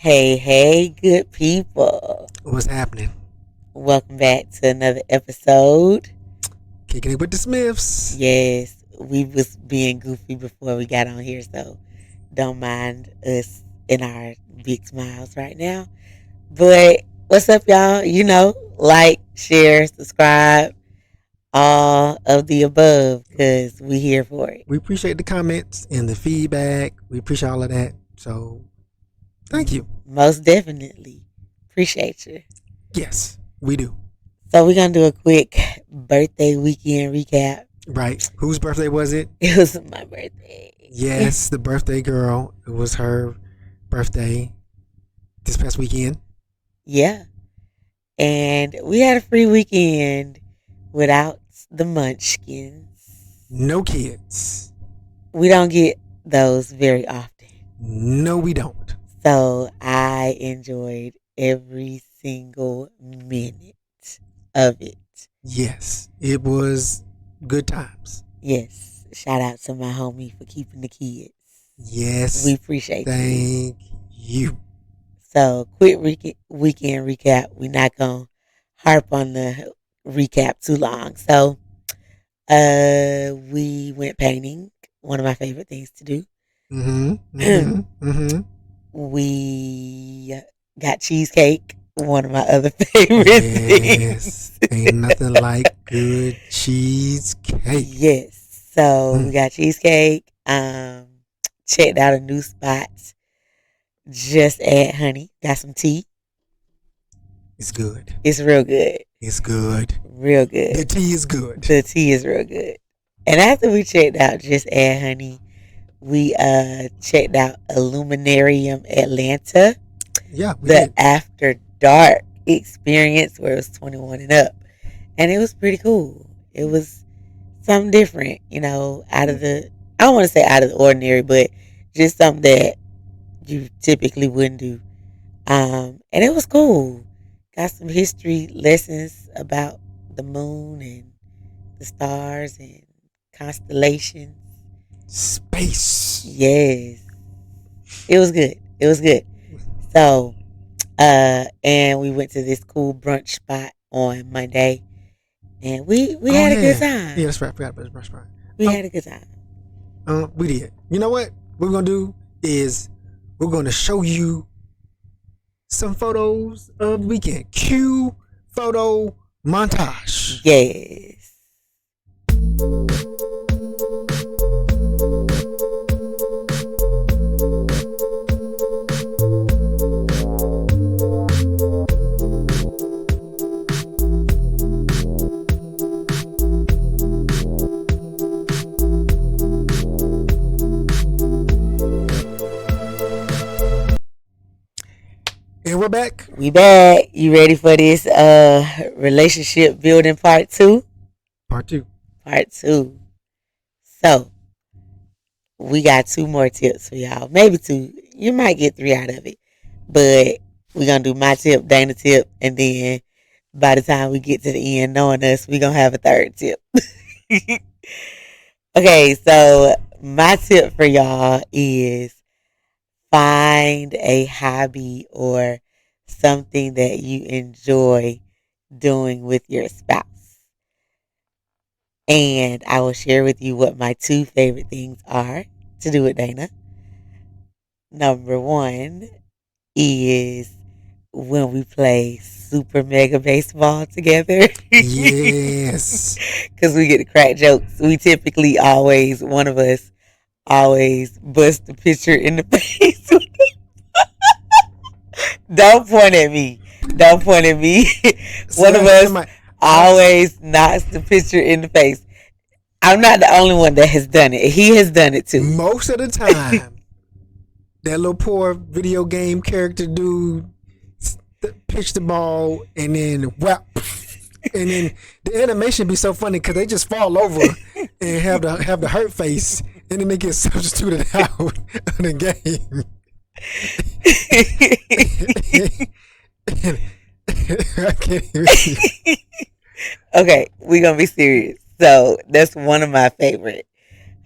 Hey, hey, good people. What's happening? Welcome back to another episode. Kicking it with the Smiths. Yes, we was being goofy before we got on here, so don't mind us in our big smiles right now. But what's up, y'all? Like, share, subscribe, all of the above, because we here for it. We appreciate the comments and the feedback. We appreciate all of that. So, thank you. Most definitely. Appreciate you. Yes, we do. So we're going to do a quick birthday weekend recap. Right. Whose birthday was it? It was my birthday. Yes, the birthday girl. It was her birthday this past weekend. Yeah. And we had a free weekend without the munchkins. No kids. We don't get those very often. No, we don't. So I enjoyed every single minute of it. Yes, it was good times. Yes. Shout out to my homie for keeping the kids. Yes. We appreciate you. Thank you. So, quick weekend recap. We're not going to harp on the recap too long. So, we went painting, one of my favorite things to do. We got cheesecake, one of my other favorite things. Ain't nothing like good cheesecake. Yes. So, we got cheesecake, checked out a new spot. Just add honey. Got some tea. It's good. It's real good. It's good. Real good. The tea is good. The tea is real good. And after we checked out Just Add Honey, we checked out Illuminarium Atlanta. Yeah, we the did. After Dark experience where it was 21 and up. And it was pretty cool. It was something different, out of the, I don't want to say out of the ordinary, but just something that you typically wouldn't do. And it was cool. Got some history lessons about the moon and the stars and constellations. Space. Yes. It was good. It was good. So, and we went to this cool brunch spot on Monday. And we had a good time. Yeah, that's right. I forgot about this brunch spot. We had a good time. We did. You know what? What we're going to do is we're going to show you some photos of the weekend. Cue photo montage. Yes. And we're back. We back. You ready for this relationship building part 2? Part 2. Part 2. So, we got 2 more tips for y'all. Maybe 2. You might get 3 out of it. But we're going to do my tip, Dana tip, and then by the time we get to the end, knowing us, we're going to have a 3rd tip. Okay, so my tip for y'all is find a hobby or something that you enjoy doing with your spouse. And I will share with you what my 2 favorite things are to do with Dana. Number 1 is when we play Super Mega Baseball together. Yes. Because we get to crack jokes. We typically one of us always bust the pitcher in the face. Don't point at me. Don't point at me. One of us always knocks the pitcher in the face. I'm not the only one that has done it. He has done it too. Most of the time, that little poor video game character dude pitch the ball and then whap. And then the animation be so funny because they just fall over and have the hurt face, and then they get substituted out of the game. I can't even. Okay, we're gonna be serious. So that's one of my favorite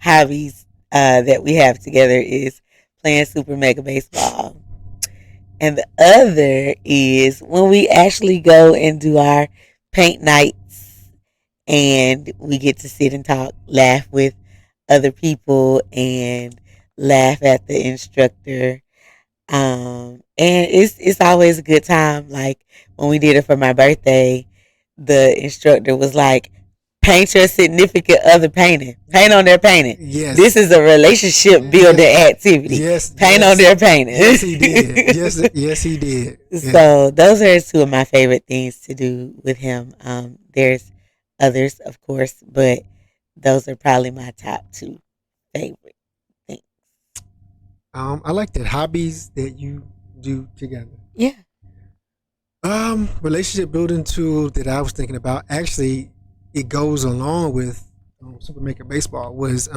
hobbies that we have together is playing Super Mega Baseball. And the other is when we actually go and do our paint nights and we get to sit and talk, laugh with other people, and laugh at the instructor. And it's always a good time. Like when we did it for my birthday, the instructor was like, "Paint your significant other painting. Paint on their painting. This Yes. is a relationship building Yes. activity. Yes. Paint on Yes. their painting." Yes, he did. Yes, yes, he did. Yeah. So those are two of my favorite things to do with him. There's others, of course, but those are probably my top two favorite things. I like that hobbies that you do together. Yeah. Relationship building tool that I was thinking about. Actually, it goes along with Super Maker Baseball. Was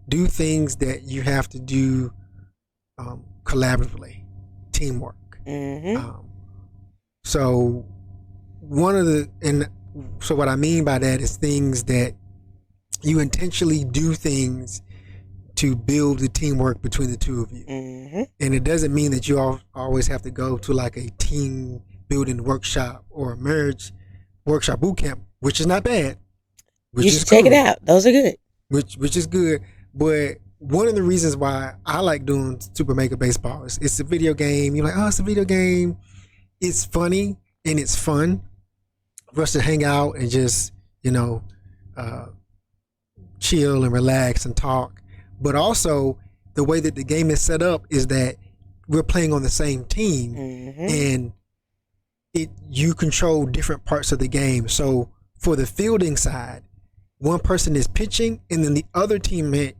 do things that you have to do collaboratively, teamwork. Mm-hmm. So one of the and so what I mean by that is things that you intentionally do things to build the teamwork between the two of you. Mm-hmm. And it doesn't mean that you always have to go to like a team building workshop or a marriage workshop boot camp, which is not bad. You should check it out. Those are good. Which is good. But one of the reasons why I like doing Super Maker Baseball is it's a video game. You're like, oh, it's a video game. It's funny and it's fun for us to hang out and just, chill and relax and talk. But also, the way that the game is set up is that we're playing on the same team, and you control different parts of the game. So for the fielding side, one person is pitching, and then the other teammate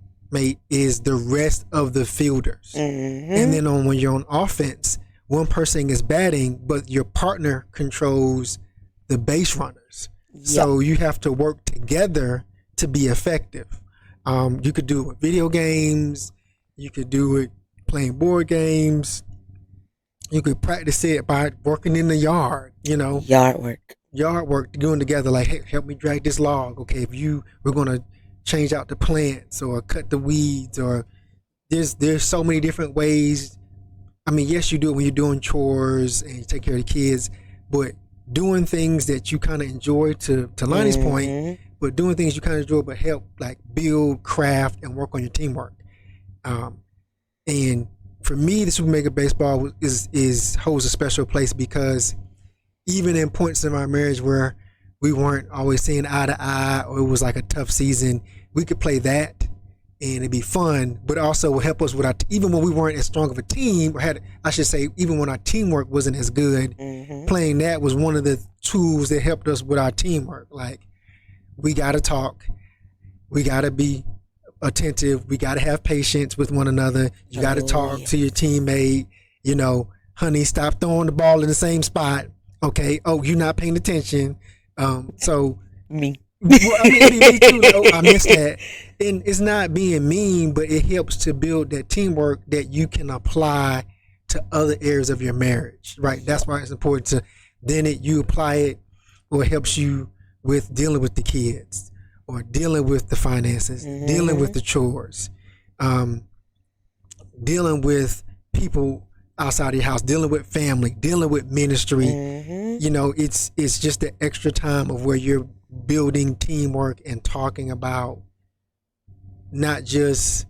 is the rest of the fielders. And then when you're on offense, one person is batting, but your partner controls the base runners. Yep. So you have to work together to be effective. You could do it with video games. You could do it playing board games. You could practice it by working in the yard, Yard work, doing together, like, hey, help me drag this log. Okay, we're going to change out the plants or cut the weeds, or there's so many different ways. I mean, yes, you do it when you're doing chores and you take care of the kids, but doing things that you kind of enjoy, to Lonnie's point, but doing things you kind of enjoy but help like build, craft, and work on your teamwork. And for me, the Super Mega Baseball is holds a special place because even in points in our marriage where we weren't always seeing eye to eye, or it was like a tough season, we could play that and it'd be fun, but also will help us with even when we weren't as strong of a team, or even when our teamwork wasn't as good, playing that was one of the tools that helped us with our teamwork. Like, we got to talk, we got to be attentive, we got to have patience with one another. You got to talk to your teammate, honey, stop throwing the ball in the same spot. Okay. Oh, you're not paying attention. So me. Well, I mean, me too. I miss that. And it's not being mean, but it helps to build that teamwork that you can apply to other areas of your marriage, right? That's why it's important to you apply it, or it helps you with dealing with the kids, or dealing with the finances, dealing with the chores, dealing with people outside of your house, dealing with family, dealing with ministry. It's just the extra time of where you're building teamwork and talking about not just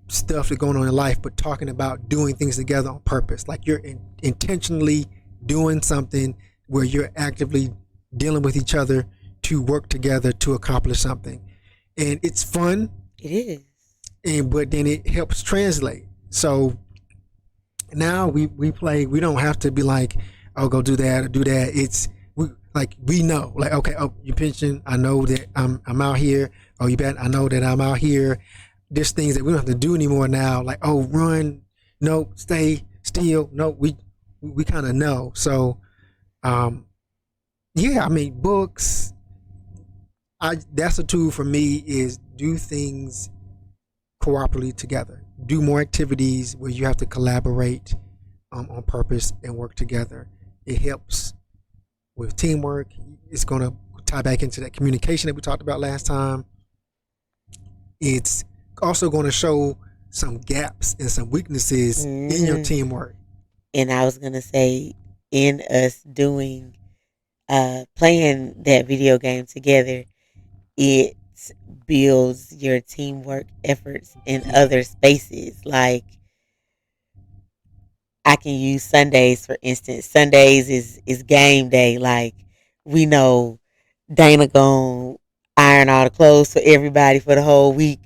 stuff that's going on in life, but talking about doing things together on purpose. Like you're intentionally doing something where you're actively dealing with each other to work together to accomplish something. And it's fun. It is. But then it helps translate. So now we play, we don't have to be like, oh, go do that or do that. We know, like, okay, oh, you pitching, I know that I'm out here. Oh, you bet, I know that I'm out here. There's things that we don't have to do anymore now, like, oh, run, no, stay still, no, we kind of know. So books, that's a tool for me, is do things cooperatively together, do more activities where you have to collaborate on purpose and work together. It helps with teamwork. It's going to tie back into that communication that we talked about last time. It's also going to show some gaps and some weaknesses in your Hmm. teamwork. And I was gonna say, in us doing playing that video game together, it builds your teamwork efforts in other spaces. Like, I can use Sundays for instance. Sundays is game day. Like, we know Dana gonna iron all the clothes for everybody for the whole week.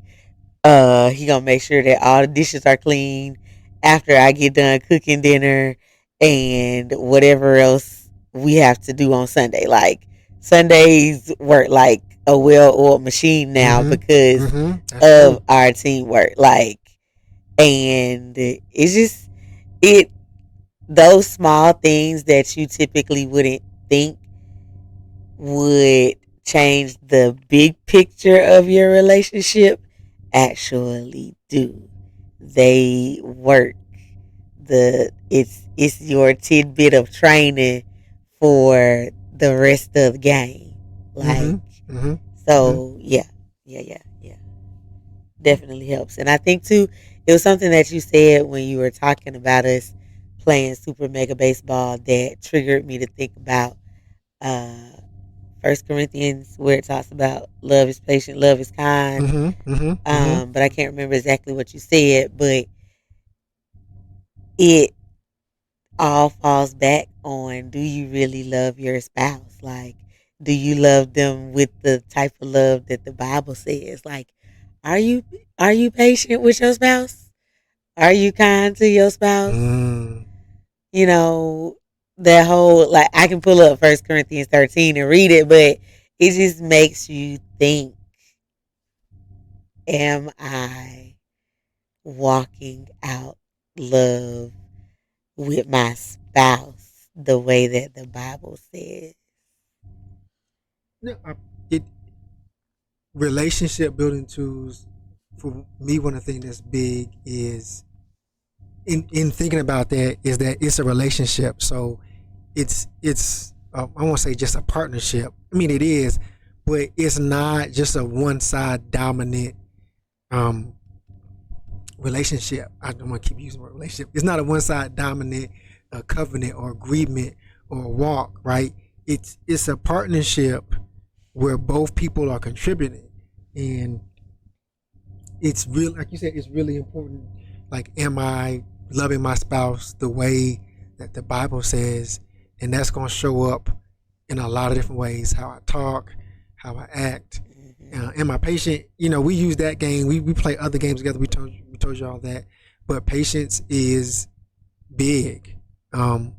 He gonna make sure that all the dishes are clean after I get done cooking dinner and whatever else we have to do on Sunday. Like, Sundays work like a well-oiled machine now because That's of true. our teamwork. Like, and it's just it those small things that you typically wouldn't think would change the big picture of your relationship actually do. They work. It's your tidbit of training for the rest of the game. Like, Mm-hmm. Mm-hmm. Mm-hmm. so yeah. Yeah. Definitely helps. And I think too, it was something that you said when you were talking about us playing Super Mega Baseball that triggered me to think about uh First Corinthians, where it talks about love is patient, love is kind. Mm-hmm. Mm-hmm. Mm-hmm. But I can't remember exactly what you said, but it all falls back on, do you really love your spouse? Like, do you love them with the type of love that the Bible says? Like, are you are you patient with your spouse? Are you kind to your spouse? Mm. You know, that whole, like, I can pull up First Corinthians 13 and read it, but it just makes you think, am I walking out love with my spouse the way that the Bible says? No, it relationship building tools for me. One of the things that's big is in thinking about that is that it's a relationship. So it's I won't say just a partnership. I mean it is, but it's not just a one side dominant um, relationship. I don't want to keep using the word relationship. It's not a one side dominant covenant or agreement or walk, right? It's a partnership where both people are contributing, and it's real. Like you said, it's really important. Like, am I loving my spouse the way that the Bible says? And that's going to show up in a lot of different ways. How I talk, how I act. Mm-hmm. Am I patient? We use that game. We play other games together. We told you all that. But patience is big, and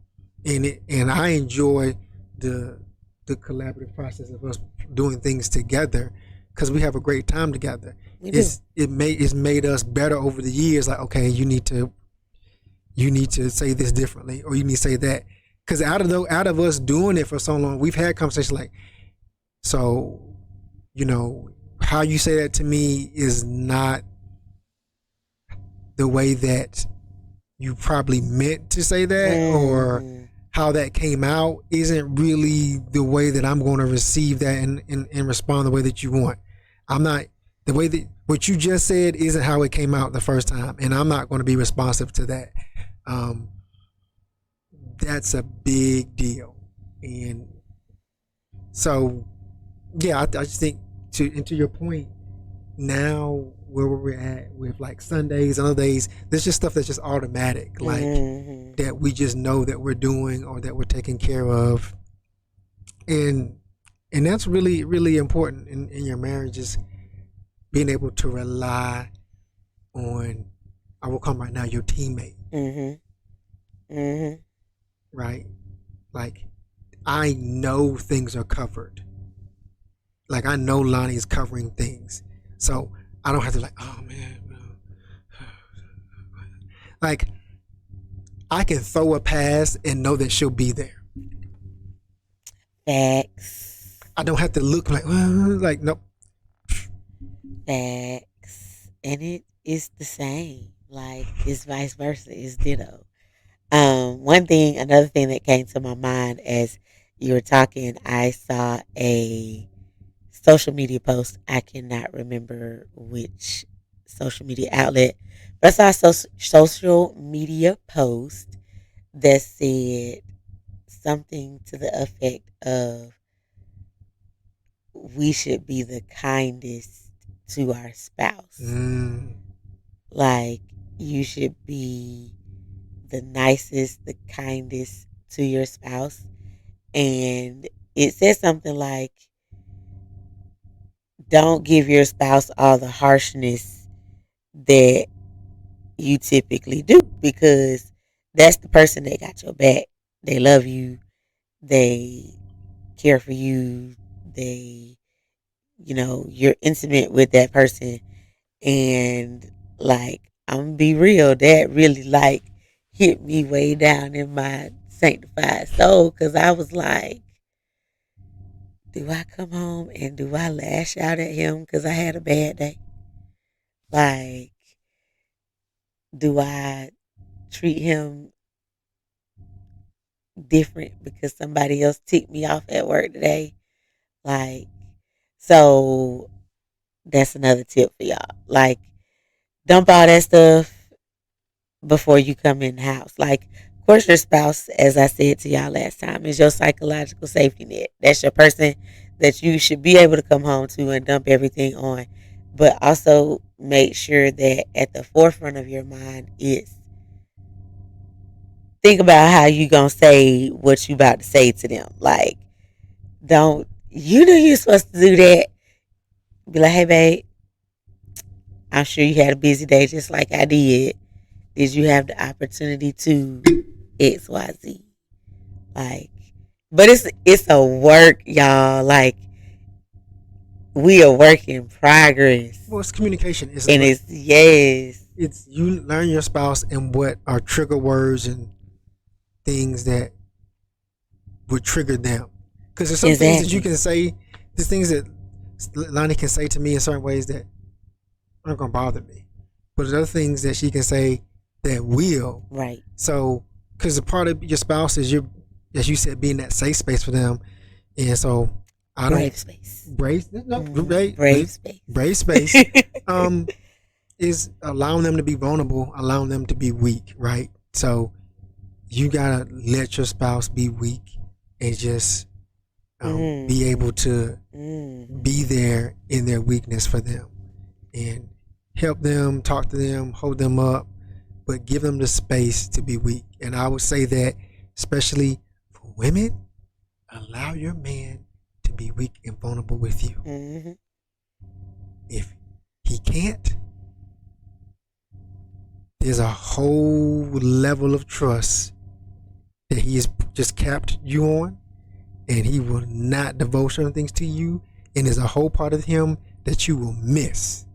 I enjoy the the collaborative process of us doing things together because we have a great time together. We do. It's made us better over the years. Like, okay, you need to say this differently, or you need to say that. Because out of us doing it for so long, we've had conversations like, so, how you say that to me is not the way that you probably meant to say that, or Mm-hmm. how that came out isn't really the way that I'm going to receive that and respond the way that you want. I'm not the way that what you just said isn't how it came out the first time, and I'm not going to be responsive to that. Um, that's a big deal, and so yeah, I just think to your point, now where we're at with like Sundays and other days, there's just stuff that's just automatic, like Mm-hmm. that we just know that we're doing or that we're taking care of, and that's really really important in your marriage is being able to rely on, I will come right now, your teammate, Mm-hmm. Mm-hmm. right? Like, I know things are covered. Like, I know Lonnie is covering things, so I don't have to like, oh man, like I can throw a pass and know that she'll be there. Facts. I don't have to look like, like, nope. Facts. And it is the same. Like, it's vice versa. It's ditto. Another thing that came to my mind as you were talking, I saw a social media post. I cannot remember which social media outlet, but I saw a social media post that said something to the effect of we should be the kindest to our spouse. Like, you should be the nicest, the kindest to your spouse. And it says something like, don't give your spouse all the harshness that you typically do, because that's the person that got your back. They love you. They care for you. They, you're intimate with that person. And like, I'm gonna be real, that really like hit me way down in my sanctified soul, because I was like, do I come home and do I lash out at him because I had a bad day? Like, do I treat him different because somebody else ticked me off at work today? Like, so that's another tip for y'all. Like, dump all that stuff before you come in the house. Like, of course, your spouse, as I said to y'all last time, is your psychological safety net. That's your person that you should be able to come home to and dump everything on. But also make sure that at the forefront of your mind is, think about how you gonna say what you about to say to them. Like, don't, you're supposed to do that. Be like, hey babe, I'm sure you had a busy day just like I did. Did you have the opportunity to XYZ? Like, but it's a work, y'all. Like, we are work in progress. Well, it's communication. It's you learn your spouse and what are trigger words and things that would trigger them. Because there's some things that you can say, there's things that Lonnie can say to me in certain ways that aren't going to bother me. But there's other things that she can say that will. Right. So, because a part of your spouse is as you said, being that safe space for them. And so, brave space. Brave space. Is allowing them to be vulnerable, allowing them to be weak, right? So you gotta let your spouse be weak and just be able to be there in their weakness for them and help them, talk to them, hold them up, but give them the space to be weak. And I would say that especially for women, allow your man to be weak and vulnerable with you. Mm-hmm. If he can't, there's a whole level of trust that he has just capped you on, and he will not divulge certain things to you, and there's a whole part of him that you will miss.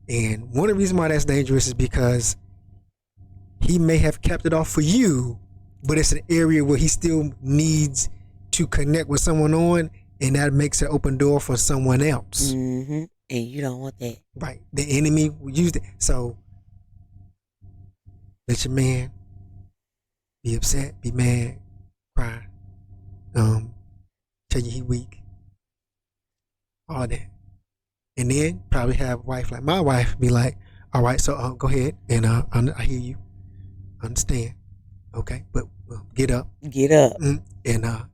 And one of the reasons why that's dangerous is because he may have kept it off for you, but it's an area where he still needs to connect with someone on, and that makes an open door for someone else. Mm-hmm. And you don't want that. Right. The enemy will use it. So let your man be upset, be mad, cry, tell you he weak, all that. And then probably have a wife like my wife be like, all right, so go ahead, and I hear you, understand, okay, but get up, and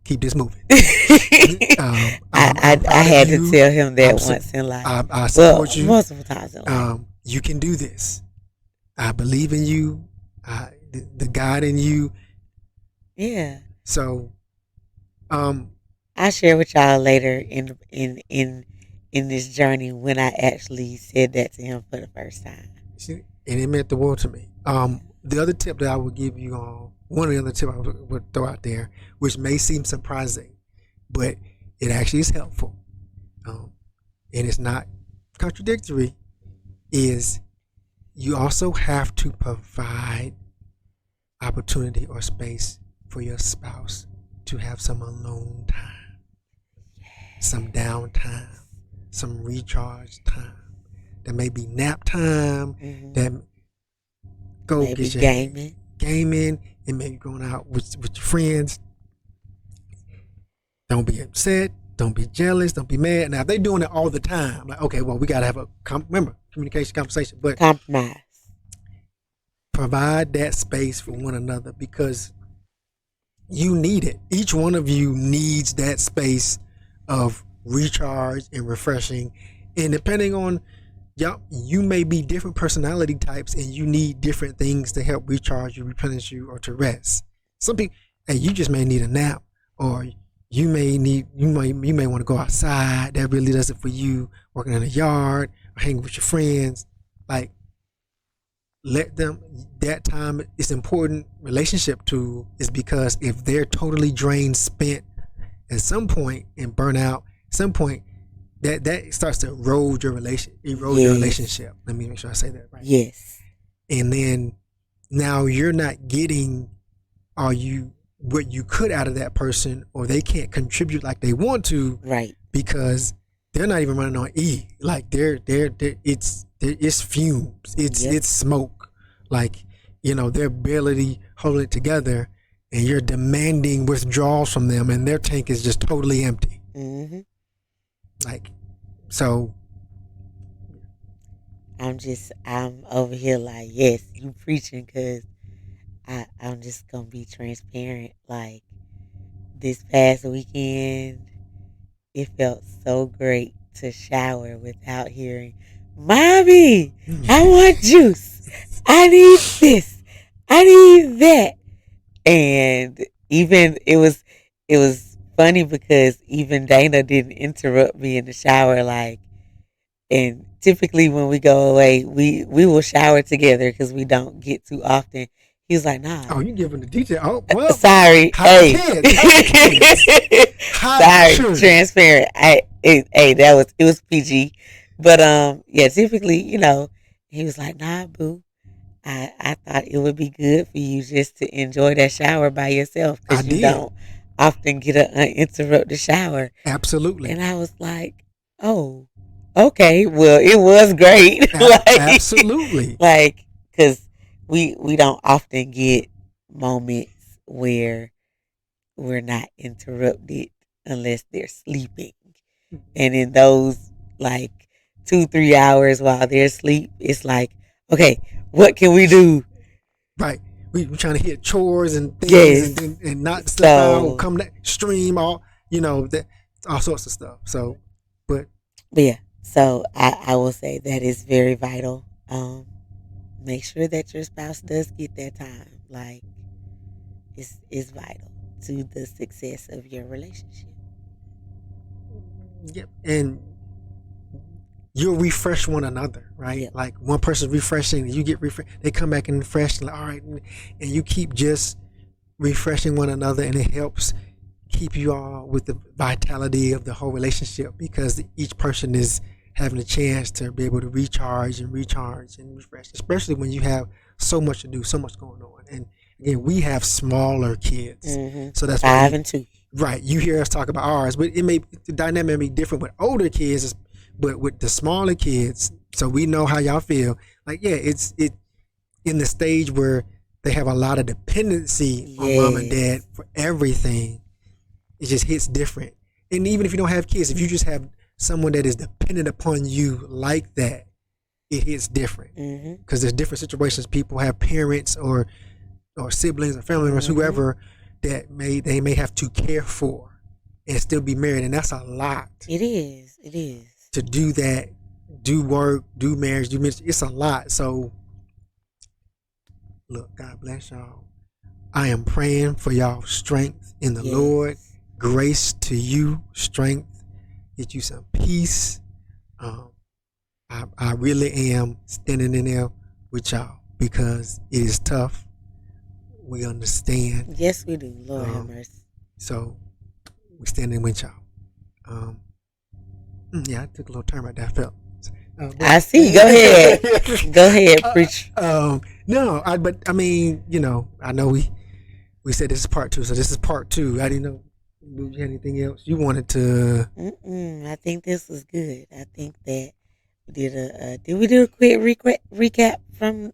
keep this moving. I had to tell him that once in life. I support you multiple times in life. You can do this. I believe in you. The God in you. Yeah. So, I'll share with y'all later in this journey when I actually said that to him for the first time. And it meant the world to me. The other tip that I would give you all, one of the other tips I would throw out there, which may seem surprising, but it actually is helpful, and it's not contradictory, is you also have to provide opportunity or space for your spouse to have some alone time, some downtime, some recharge time. That may be nap time, that go maybe get your gaming, and maybe going out with your friends. Don't be upset. Don't be jealous. Don't be mad. Now, if they're doing it all the time, like, okay, well, we got to have a, remember, communication, conversation. But Compromise. provide that space for one another because you need it. Each one of you needs that space of recharge and refreshing. And depending on y'all, you may be different personality types and you need different things to help recharge you, replenish you, or to rest. Some people, hey, you just may need a nap, or you may want to go outside. That really does it for you. Working in the yard or hanging with your friends. Like, let them, that time is important relationship tool is because if they're totally drained, spent at some point and burn out, at some point that starts to erode your relationship. Let me make sure I say that right. Yes. And then now you're not getting what you could out of that person, or they can't contribute like they want to, right? Because they're not even running on E. Like it's fumes, it's smoke. Like, their ability holding it together, and you're demanding withdrawals from them, and their tank is just totally empty. Mm-hmm. Like, so. I'm over here like, yes, you preaching, because I'm just gonna be transparent. Like, this past weekend, it felt so great to shower without hearing, "Mommy, I want juice. I need this. I need that." And even it was funny because even Dana didn't interrupt me in the shower. Like, and typically when we go away, we will shower together because we don't get too often. He was like, "Nah." Oh, you giving the detail? Oh, well. Sorry. Hey. Sorry. Transparent. It was PG. But yeah, typically, he was like, "Nah, boo. I thought it would be good for you just to enjoy that shower by yourself because you don't often get an uninterrupted shower." Absolutely. And I was like, "Oh, okay. Well, it was great." Absolutely. Like, because we don't often get moments where we're not interrupted unless they're sleeping. And in those, like, 2-3 hours while they're asleep, it's like, okay, what can we do? Right. We're trying to hit chores and things, and not slip out, come that stream, all sorts of stuff. So, but yeah. So I will say that is very vital. Make sure that your spouse does get that time. Like, it's vital to the success of your relationship. Yep. And you'll refresh one another, right? Yep. Like, one person's refreshing, you get refreshed, they come back and refresh, like, all right, and you keep just refreshing one another, and it helps keep you all with the vitality of the whole relationship because each person is having a chance to be able to recharge and refresh, especially when you have so much to do, so much going on. And again, we have smaller kids, so that's 5 and 2. Right. You hear us talk about ours, but the dynamic may be different with older kids, but with the smaller kids. So we know how y'all feel. Like, yeah, it's in the stage where they have a lot of dependency on mom and dad for everything. It just hits different. And even if you don't have kids, if you just have someone that is dependent upon you like that, it hits different. Because there's different situations. People have parents or siblings or family members, whoever, that they may have to care for and still be married, and that's a lot. It is to do that, do work, do marriage, do ministry. It's a lot. So look, God bless y'all. I am praying for y'all strength in the Lord, grace to you, strength, get you some peace. I really am standing in there with y'all because it is tough. We understand. Yes, we do. Lord have mercy. So we standing with y'all. Yeah, I took a little turn right there. I felt. I see. Go ahead. Go ahead, preach. No, but I mean, I know we said this is part 2, so this is part 2. I didn't know. Do you have anything else you wanted to? I think this was good. I think that we did we do a quick recap from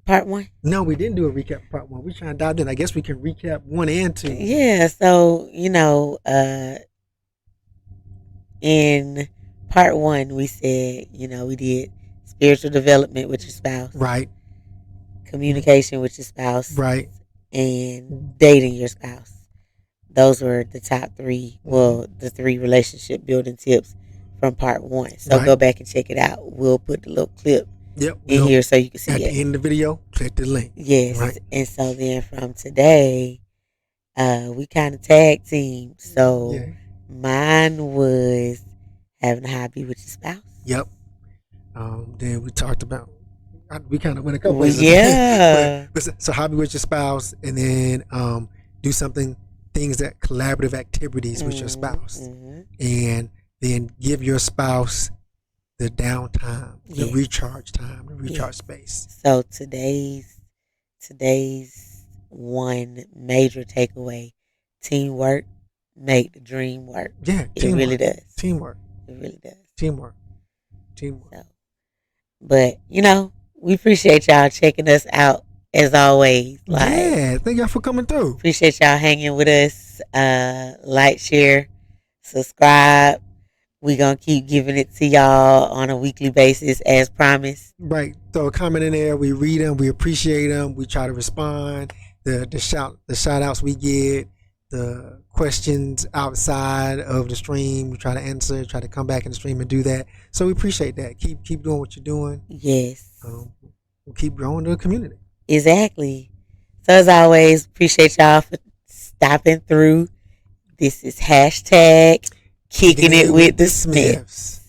part 1? No, we didn't do a recap of part 1. We're trying to dive in. I guess we can recap 1 and 2. Yeah, so in part 1 we said, we did spiritual development with your spouse, Right. communication with your spouse, Right. and dating your spouse. Those were the top 3, well, the 3 relationship building tips from part 1. So Right. go back and check it out. We'll put the little clip Yep. in here so you can see At it. the end of the video, click the link. Yes. Right. And so then from today, we kind of tag teamed. So Yeah. mine was having a hobby with your spouse. Yep. Then we talked about, we kind of went a couple Well, places. yeah. So hobby with your spouse, and then do things that collaborative activities with your spouse, and then give your spouse the downtime, the Yes. recharge time, the recharge Yes. space. So today's one major takeaway: teamwork make the dream work. Yeah, It really does. Teamwork. It really does. Teamwork. So, but we appreciate y'all checking us out as always. Yeah, thank y'all for coming through. Appreciate y'all hanging with us. Like, share, subscribe. We gonna keep giving it to y'all on a weekly basis as promised. Right. Throw a comment in there. We read them. We appreciate them. We try to respond. The shout outs we get, the questions outside of the stream, we try to answer. Try to come back in the stream and do that. So we appreciate that. Keep doing what you're doing. Yes. We'll keep growing the community. Exactly. So as always, appreciate y'all for stopping through. This is hashtag Kicking It with the Smiths.